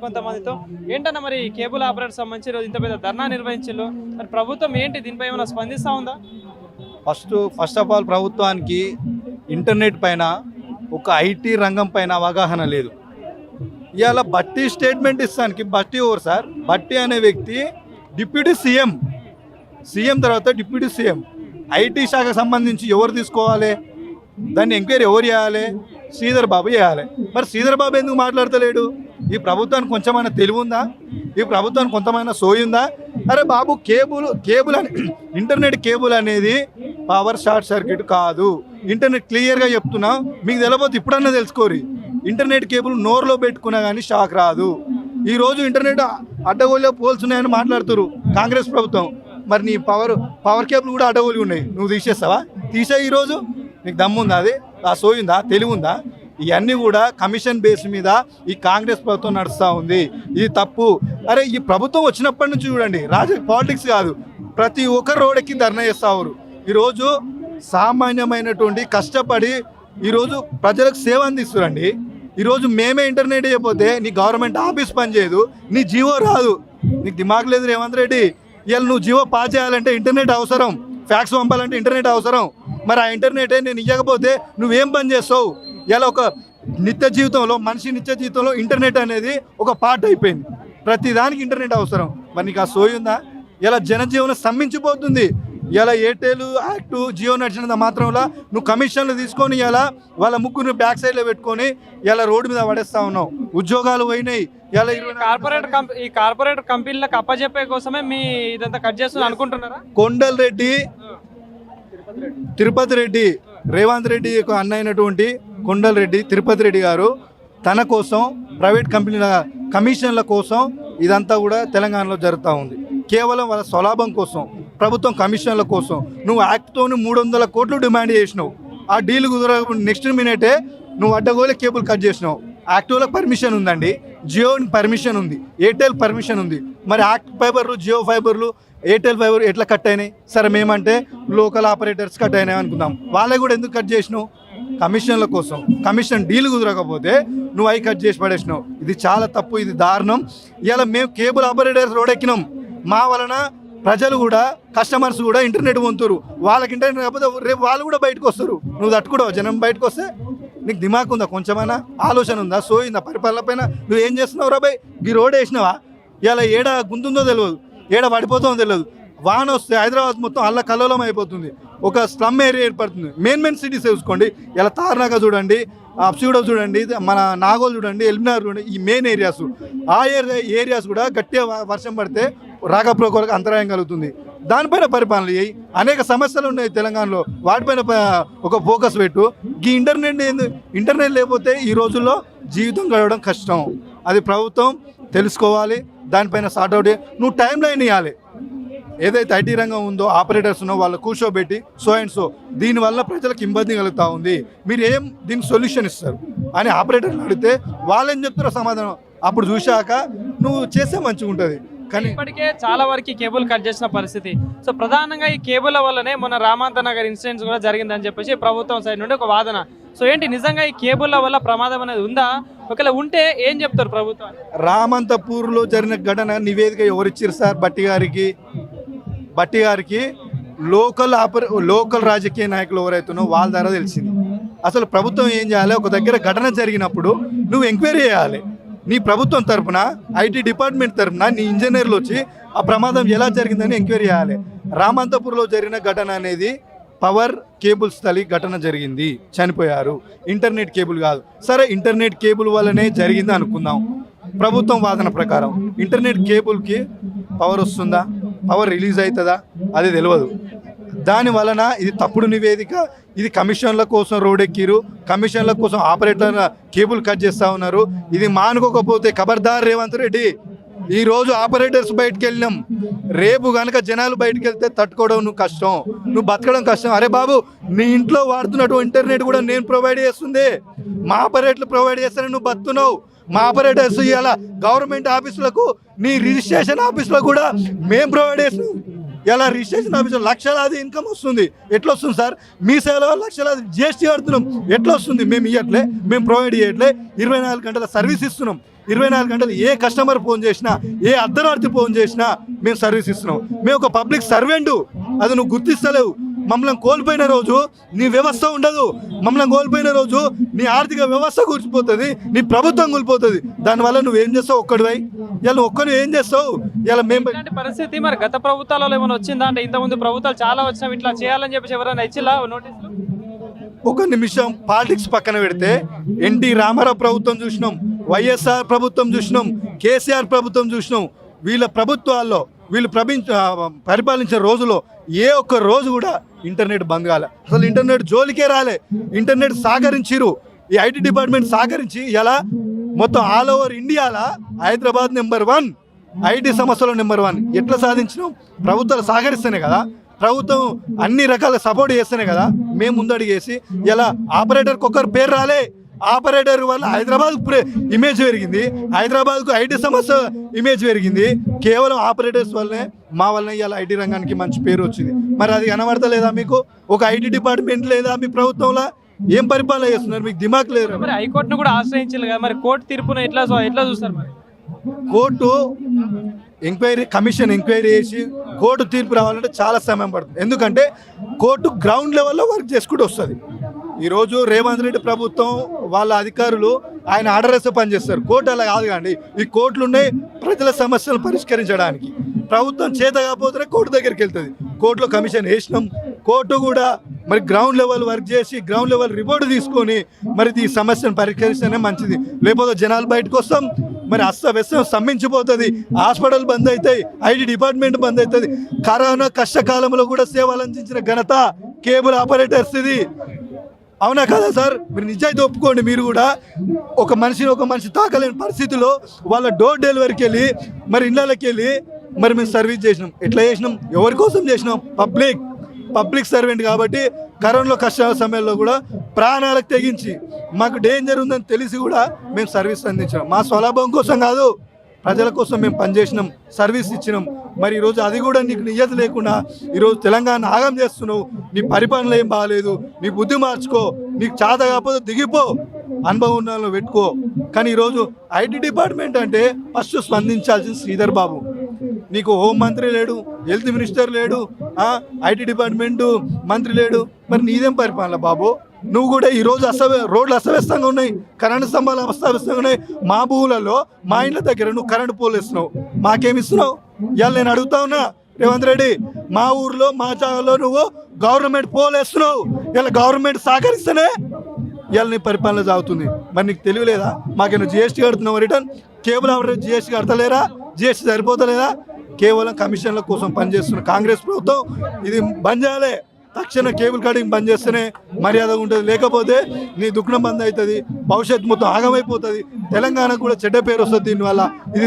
కొంతమందితో ఏంటన్నా మరి కేబుల్ ఆపరేటర్ సంబంధించి ఈరోజు ఇంత పెద్ద ధర్నా నిర్వహించారు. మరి ప్రభుత్వం ఏంటి దీనిపై ఏమైనా స్పందిస్తూ ఉందా? ఫస్ట్ ఆఫ్ ఆల్ ప్రభుత్వానికి ఇంటర్నెట్ పైన ఒక ఐటీ రంగం పైన అవగాహన లేదు. ఇవాళ బట్టి స్టేట్మెంట్ ఇస్తానికి బట్టి ఎవరు సార్? బట్టి అనే వ్యక్తి డిప్యూటీ సీఎం తర్వాత డిప్యూటీ సీఎం. ఐటీ శాఖకు సంబంధించి ఎవరు తీసుకోవాలి? దాన్ని ఎంక్వైరీ ఎవరు చేయాలి? శ్రీధర్ బాబు చేయాలి. మరి శ్రీధర్ బాబు ఎందుకు మాట్లాడతలేడు? ఈ ప్రభుత్వానికి కొంచెమైనా తెలివి ఉందా? ఈ ప్రభుత్వానికి కొంతమైనా సోయుందా? అరే బాబు, కేబుల్ అని ఇంటర్నెట్ కేబుల్ అనేది పవర్ షార్ట్ సర్క్యూట్ కాదు. ఇంటర్నెట్ క్లియర్గా చెప్తున్నా, మీకు తెలియకపోతే ఇప్పుడన్నా తెలుసుకోరు. ఇంటర్నెట్ కేబుల్ నోరులో పెట్టుకున్నా కానీ షాక్ రాదు. ఈరోజు ఇంటర్నెట్ అడ్డగోలుగా పోల్చున్నాయని మాట్లాడుతున్నారు కాంగ్రెస్ ప్రభుత్వం. మరి నీ పవర్ కేబుల్ కూడా అడ్డగోలుగా ఉన్నాయి, నువ్వు తీసేస్తావా? తీసే ఈరోజు నీకు దమ్ముందా? అది ఆ సోయుందా? తెలివి ఉందా? ఇవన్నీ కూడా కమిషన్ బేస్ మీద ఈ కాంగ్రెస్ ప్రభుత్వం నడుస్తూ ఉంది. ఇది తప్పు. అరే ఈ ప్రభుత్వం వచ్చినప్పటి నుంచి చూడండి, పాలిటిక్స్ కాదు, ప్రతి ఒక్కరు రోడ్డుకి ధర్నా చేస్తారు. ఈరోజు సామాన్యమైనటువంటి కష్టపడి ఈరోజు ప్రజలకు సేవ అందిస్తారండి. ఈరోజు మేమే ఇంటర్నెట్ అయిపోతే నీ గవర్నమెంట్ ఆఫీస్ పనిచేయదు, నీ జీవో రాదు. నీకు దిమాగ్ లేదు రేవంత్ రెడ్డి. ఇవాళ నువ్వు జీవో పాస్ చేయాలంటే ఇంటర్నెట్ అవసరం, ఫ్యాక్స్ పంపాలంటే ఇంటర్నెట్ అవసరం. మరి ఆ ఇంటర్నెటే నేను ఇవ్వకపోతే నువ్వేం పని చేస్తావు? ఇలా ఒక మనిషి నిత్య జీవితంలో ఇంటర్నెట్ అనేది ఒక పార్ట్ అయిపోయింది. ప్రతిదానికి ఇంటర్నెట్ అవసరం. మరి నీకు ఆ సోయుందా? ఇలా జనజీవనం స్తంభించిపోతుంది. ఇలా ఎయిర్టెల్ యాక్టు జియో నడిచినంత మాత్రంలో నువ్వు కమిషన్లు తీసుకొని ఇలా వాళ్ళ ముగ్గురు బ్యాక్ సైడ్లో పెట్టుకొని ఇలా రోడ్డు మీద పడేస్తా ఉన్నావు. ఉద్యోగాలు పోయినాయి. ఇలా ఈ కార్పొరేట్ కంపెనీలకు అప్పచెప్పే కోసమే మీ ఇదంతా కట్ చేస్తుంది అనుకుంటున్నారా? కొండల్ రెడ్డి, తిరుపతి రెడ్డి, రేవంత్ రెడ్డి యొక్క అన్న అయినటువంటి కొండల్ రెడ్డి, తిరుపతి రెడ్డి గారు తన కోసం ప్రైవేట్ కంపెనీల కమిషన్ల కోసం ఇదంతా కూడా తెలంగాణలో జరుగుతూ ఉంది. కేవలం వాళ్ళ స్వలాభం కోసం, ప్రభుత్వం కమిషన్ల కోసం నువ్వు యాక్ట్తోని 300 కోట్లు డిమాండ్ చేసినావు. ఆ డీల్ కుదర నెక్స్ట్ మినిటే నువ్వు అడ్డగోలే కేబుల్ కట్ చేసినావు. యాక్టివ్లో పర్మిషన్ ఉందండి, జియో పర్మిషన్ ఉంది, ఎయిర్టెల్ పర్మిషన్ ఉంది. మరి యాక్ట్ ఫైబర్లు, జియో ఫైబర్లు, ఎయిర్టెల్ ఫైబర్ ఎట్లా కట్ అయినాయి? సరే మేమంటే లోకల్ ఆపరేటర్స్ కట్ అయినాయి అనుకుందాం. వాళ్ళే కూడా ఎందుకు కట్ చేసినావు? కమిషన్ల కోసం. కమిషన్ డీల్ కుదరకపోతే నువ్వు అవి కట్ చేసి పడేసినావు. ఇది చాలా తప్పు, ఇది దారుణం. ఇలా మేము కేబుల్ ఆపరేటర్స్ రోడెక్కినాం. మా వలన ప్రజలు కూడా, కస్టమర్స్ కూడా ఇంటర్నెట్ పొందుతారు. వాళ్ళకి ఇంటర్నెట్ కాకపోతే రేపు వాళ్ళు కూడా బయటకు వస్తారు. నువ్వు తట్టుకోవడం జనం బయటకు వస్తే నీకు దిమాగ్ ఉందా? కొంచెమైనా ఆలోచన ఉందా? సోయిందా? పరిపాలన పైన నువ్వు ఏం చేస్తున్నావు రా బాయ్? ఈ రోడ్ వేసినావా? ఇలా ఏడ గుంతుందో తెలియదు, ఏడ పడిపోతుందో తెలియదు. వాన వస్తే హైదరాబాద్ మొత్తం అల్ల కల్లోలం అయిపోతుంది. ఒక స్లమ్ ఏరియా ఏర్పడుతుంది. మెయిన్ సిటీస్ చూసుకోండి. ఇలా తార్నాక చూడండి, అప్సీడో చూడండి, మన నాగోల్ చూడండి, ఎల్బినార్ చూడండి. ఈ మెయిన్ ఏరియాస్, ఆ ఏరియాస్ కూడా గట్టిగా వర్షం పడితే రాకపోకలకు అంతరాయం కలుగుతుంది. దానిపైన పరిపాలన చేయి. అనేక సమస్యలు ఉన్నాయి తెలంగాణలో, వాటిపైన ఒక ఫోకస్ పెట్టు. ఈ ఇంటర్నెట్ లేకపోతే ఈ రోజుల్లో జీవితం గడవడం కష్టం. అది ప్రభుత్వం తెలుసుకోవాలి. దానిపైన సార్ట్అవుట్ నువ్వు టైం లైన్ ఇవ్వాలి. ఏదైతే ఐటీ రంగం ఉందో, ఆపరేటర్స్ ఉన్నో వాళ్ళు కూర్చోబెట్టి సో అండ్ సో దీనివల్ల ప్రజలకు ఇబ్బంది కలుగుతూ ఉంది, మీరు ఏం దీనికి సొల్యూషన్ ఇస్తారు అని ఆపరేటర్లు అడిగితే వాళ్ళేం చెప్తారో సమాధానం అప్పుడు చూశాక నువ్వు చేస్తే మంచిగా ఉంటుంది. కానీ ఇప్పటికే చాలా వరకు కేబుల్ కట్ చేసిన పరిస్థితి. సో ప్రధానంగా ఈ కేబుల్ వల్లనే మొన్న రామాంత నగర్ ఇన్సిడెంట్స్ కూడా జరిగిందని చెప్పేసి ప్రభుత్వం సైడ్ నుండి ఒక వాదన. సో ఏంటి, నిజంగా ఈ కేబుల్ల వల్ల ప్రమాదం అనేది ఉందా? ఒకవేళ ఉంటే ఏం చెప్తారు ప్రభుత్వం? రామంతపూర్లో జరిగిన ఘటన నివేదిక ఎవరిచ్చారు సార్? బట్టి గారికి లోకల్ రాజకీయ నాయకులు ఎవరైతున్నారో వాళ్ళ ద్వారా తెలిసింది. అసలు ప్రభుత్వం ఏం చేయాలి? ఒక దగ్గర ఘటన జరిగినప్పుడు నువ్వు ఎంక్వైరీ చేయాలి. నీ ప్రభుత్వం తరఫున, ఐటీ డిపార్ట్మెంట్ తరఫున నీ ఇంజనీర్లు వచ్చి ఆ ప్రమాదం ఎలా జరిగిందని ఎంక్వైరీ చేయాలి. రామంతపూర్లో జరిగిన ఘటన అనేది పవర్ కేబుల్స్ తల్లి ఘటన జరిగింది, చనిపోయారు. ఇంటర్నెట్ కేబుల్ కాదు. సరే ఇంటర్నెట్ కేబుల్ వల్లనే జరిగింది అనుకుందాం. ప్రభుత్వం వాదన ప్రకారం ఇంటర్నెట్ కేబుల్కి పవర్ వస్తుందా, పవర్ రిలీజ్ అవుతుందా అది తెలియదు. దాని వలన ఇది తప్పుడు నివేదిక. ఇది కమిషన్ల కోసం రోడ్డెక్కిరు, కమిషన్ల కోసం ఆపరేటర్ల కేబుల్ కట్ చేస్తూ ఉన్నారు. ఇది మానుకోకపోతే ఖబర్దార్ రేవంత్ రెడ్డి. ఈరోజు ఆపరేటర్స్ బయటకు వెళ్ళినాం, రేపు కనుక జనాలు బయటకు వెళ్తే తట్టుకోవడం నువ్వు కష్టం, నువ్వు బతకడం కష్టం. అరే బాబు, నీ ఇంట్లో వాడుతున్నటువంటి ఇంటర్నెట్ కూడా నేను ప్రొవైడ్ చేస్తుంది, మా ఆపరేటర్లు ప్రొవైడ్ చేస్తారని నువ్వు బతున్నావు. మా ఆపరేటర్స్ ఇవాళ గవర్నమెంట్ ఆఫీసులకు, నీ రిజిస్ట్రేషన్ ఆఫీసులో కూడా మేము ప్రొవైడ్ చేస్తున్నాం. ఇలా రిజిస్ట్రేషన్ ఆఫీసర్ లక్షలాది ఇన్కమ్ వస్తుంది. ఎట్లా వస్తుంది సార్? మీ సేవల వల్ల లక్షలాది జిఎస్టీ కడుతున్నాం, ఎట్లా వస్తుంది? మేము ఇవ్వట్లే, మేము ప్రొవైడ్ చేయట్లే. 24 గంటల సర్వీస్ ఇస్తున్నాం. 24 గంటలు ఏ కస్టమర్ ఫోన్ చేసినా, ఏ అర్ధరాత్రి ఫోన్ చేసినా మేము సర్వీస్ ఇస్తున్నాం. మేము ఒక పబ్లిక్ సర్వెంటు, అది నువ్వు గుర్తిస్తలేవు. మమ్మల్ని కోల్పోయిన రోజు నీ వ్యవస్థ ఉండదు. మమ్మల్ని కోల్పోయిన రోజు నీ ఆర్థిక వ్యవస్థ కూర్చిపోతుంది, నీ ప్రభుత్వం కూలిపోతుంది. దానివల్ల నువ్వేం చేస్తావు? ఒక్కడివై ఇలా ఒక్కరు ఏం చేస్తావు? ఇలా మేము ఇలాంటి పరిస్థితి మరి గత ప్రభుత్వాలలో ఏమైనా వచ్చిందా? అంటే ఇంతకుముందు ప్రభుత్వాలు చాలా వచ్చినా ఇట్లా చేయాలని చెప్పేసి ఎవరైనా ఇచ్చిలా నోటీసులు? ఒక నిమిషం పాలిటిక్స్ పక్కన పెడితే ఎన్టీ రామారావు ప్రభుత్వం చూసినాం, వైఎస్ఆర్ ప్రభుత్వం చూసినాం, కేసీఆర్ ప్రభుత్వం చూసినాం. వీళ్ళ ప్రభుత్వాల్లో వీళ్ళు పరిపాలించిన రోజులో ఏ ఒక్క రోజు కూడా ఇంటర్నెట్ బంద్ కాలే. అసలు ఇంటర్నెట్ జోలికే రాలే. ఇంటర్నెట్ సహకరించిరు. ఈ ఐటీ డిపార్ట్మెంట్ సహకరించి ఎలా మొత్తం ఆల్ ఓవర్ ఇండియాలో హైదరాబాద్ నెంబర్ 1, ఐటీ సమస్యలో నెంబర్ 1 ఎట్లా సాధించినాం? ప్రభుత్వాలు సహకరిస్తేనే కదా, ప్రభుత్వం అన్ని రకాల సపోర్ట్ చేస్తేనే కదా మేము ముందడిగేసి ఇలా ఆపరేటర్కి ఒక్కరు పేరు రాలే. ఆపరేటర్ వల్ల హైదరాబాద్ ఇమేజ్ పెరిగింది, హైదరాబాద్కు ఐటీ సమస్య ఇమేజ్ పెరిగింది. కేవలం ఆపరేటర్స్ వల్లనే మా వల్లనే ఇలా ఐటీ రంగానికి మంచి పేరు వచ్చింది. మరి అది కనబడతలేదా మీకు? ఒక ఐటీ డిపార్ట్మెంట్ లేదా మీ ప్రభుత్వంలో? ఏం పరిపాలన చేస్తున్నారు? మీకు దిమాగ్ లేదు. మరి హైకోర్టును కూడా ఆశ్రయించాలి కదా, మరి కోర్టు తీర్పును ఎట్లా చూస్తారు? మరి కోర్టు కమిషన్ ఎంక్వైరీ చేసి కోర్టు తీర్పు రావాలంటే చాలా సమయం పడుతుంది. ఎందుకంటే కోర్టు గ్రౌండ్ లెవెల్లో వర్క్ చేసుకుంటూ వస్తుంది. ఈరోజు రేవంత్ రెడ్డి ప్రభుత్వం వాళ్ళ అధికారులు ఆయన ఆర్డర్ వేస్తే పనిచేస్తారు. కోర్టు అలా కాదు కానీ ఈ కోర్టులు ఉన్నాయి ప్రజల సమస్యలు పరిష్కరించడానికి. ప్రభుత్వం చేత కాకపోతేనే కోర్టు దగ్గరికి వెళ్తుంది. కోర్టులో కమిషన్ వేసినాం. కోర్టు కూడా మరి గ్రౌండ్ లెవెల్ వర్క్ చేసి గ్రౌండ్ లెవెల్ రిపోర్ట్ తీసుకొని మరి ఈ సమస్యను పరిష్కరిస్తేనే మంచిది. లేకపోతే జనాలు బయటకు వస్తాం, మరి అస్తవ్యస్తం స్తంభించిపోతుంది. హాస్పిటల్ బంద్ అవుతాయి, ఐటీ డిపార్ట్మెంట్ బంద్ అవుతుంది. కరోనా కష్టకాలంలో కూడా సేవలు అందించిన ఘనత కేబుల్ ఆపరేటర్స్ ఇది. అవునా కదా సార్? మీరు నిజాయితీ ఒప్పుకోండి. మీరు కూడా ఒక మనిషి తాకలేని పరిస్థితిలో వాళ్ళ డోర్ డెలివరీకి వెళ్ళి మరి ఇళ్ళకి వెళ్ళి మరి మేము సర్వీస్ చేసినాం. ఎట్లా చేసినాం? ఎవరి కోసం చేసినాం? పబ్లిక్ సర్వెంట్ కాబట్టి కరోనాలో కష్టాల సమయంలో కూడా ప్రాణాలకు తెగించి మాకు డేంజర్ ఉందని తెలిసి కూడా మేము సర్వీస్ అందించినాం. మా స్వలాభం కోసం కాదు, ప్రజల కోసం మేము పనిచేసినాం, సర్వీస్ ఇచ్చినాం. మరి ఈరోజు అది కూడా నీకు నియత లేకుండా ఈరోజు తెలంగాణ ఆగం చేస్తున్నావు. నీ పరిపాలన ఏం బాగాలేదు, నీ బుద్ధి మార్చుకో, నీకు చేత కాకపోతే దిగిపో, అనుభవం ఉన్న పెట్టుకో. కానీ ఈరోజు ఐటీ డిపార్ట్మెంట్ అంటే ఫస్ట్ స్పందించాల్సిన శ్రీధర్ బాబు. నీకు హోం మంత్రి లేడు, హెల్త్ మినిస్టర్ లేడు, ఐటీ డిపార్ట్మెంటు మంత్రి లేడు. మరి నీదేం పరిపాలన బాబు? నువ్వు కూడా ఈరోజు రోడ్లు అస్తవ్యస్తంగా ఉన్నాయి, కరెంటు స్తంభాలు అస్తవ్యస్తంగా ఉన్నాయి. మా భూములలో మా ఇండ్ల దగ్గర నువ్వు కరెంటు పోలు ఇస్తున్నావు, మాకేమిస్తున్నావు? ఇవాళ నేను అడుగుతా ఉన్నా రేవంత్ రెడ్డి, మా ఊర్లో మా జాగాలో నువ్వు గవర్నమెంట్ పోలు వేస్తున్నావు. ఇలా గవర్నమెంట్ సహకరిస్తేనే ఇవాళ నీ పరిపాలన సాగుతుంది. మరి నీకు తెలియలేదా? మాకేమో జిఎస్టీ కడుతున్నావు, రిటర్న్ కేబుల్ ఆపరేటర్ జిఎస్టీ కడతలేరా? జిఎస్టీ సరిపోతలేదా? కేవలం కమిషన్ల కోసం పనిచేస్తున్న కాంగ్రెస్ ప్రభుత్వం ఇది బంద్ చేయాలి. తక్షణ కేబుల్ కటింగ్ బంద్ చేస్తేనే మర్యాద ఉంటుంది. లేకపోతే నీ దుఃఖం బంద్ అవుతుంది, భవిష్యత్తు మొత్తం ఆగమైపోతుంది. తెలంగాణకు కూడా చెడ్డ పేరు వస్తుంది దీనివల్ల. ఇది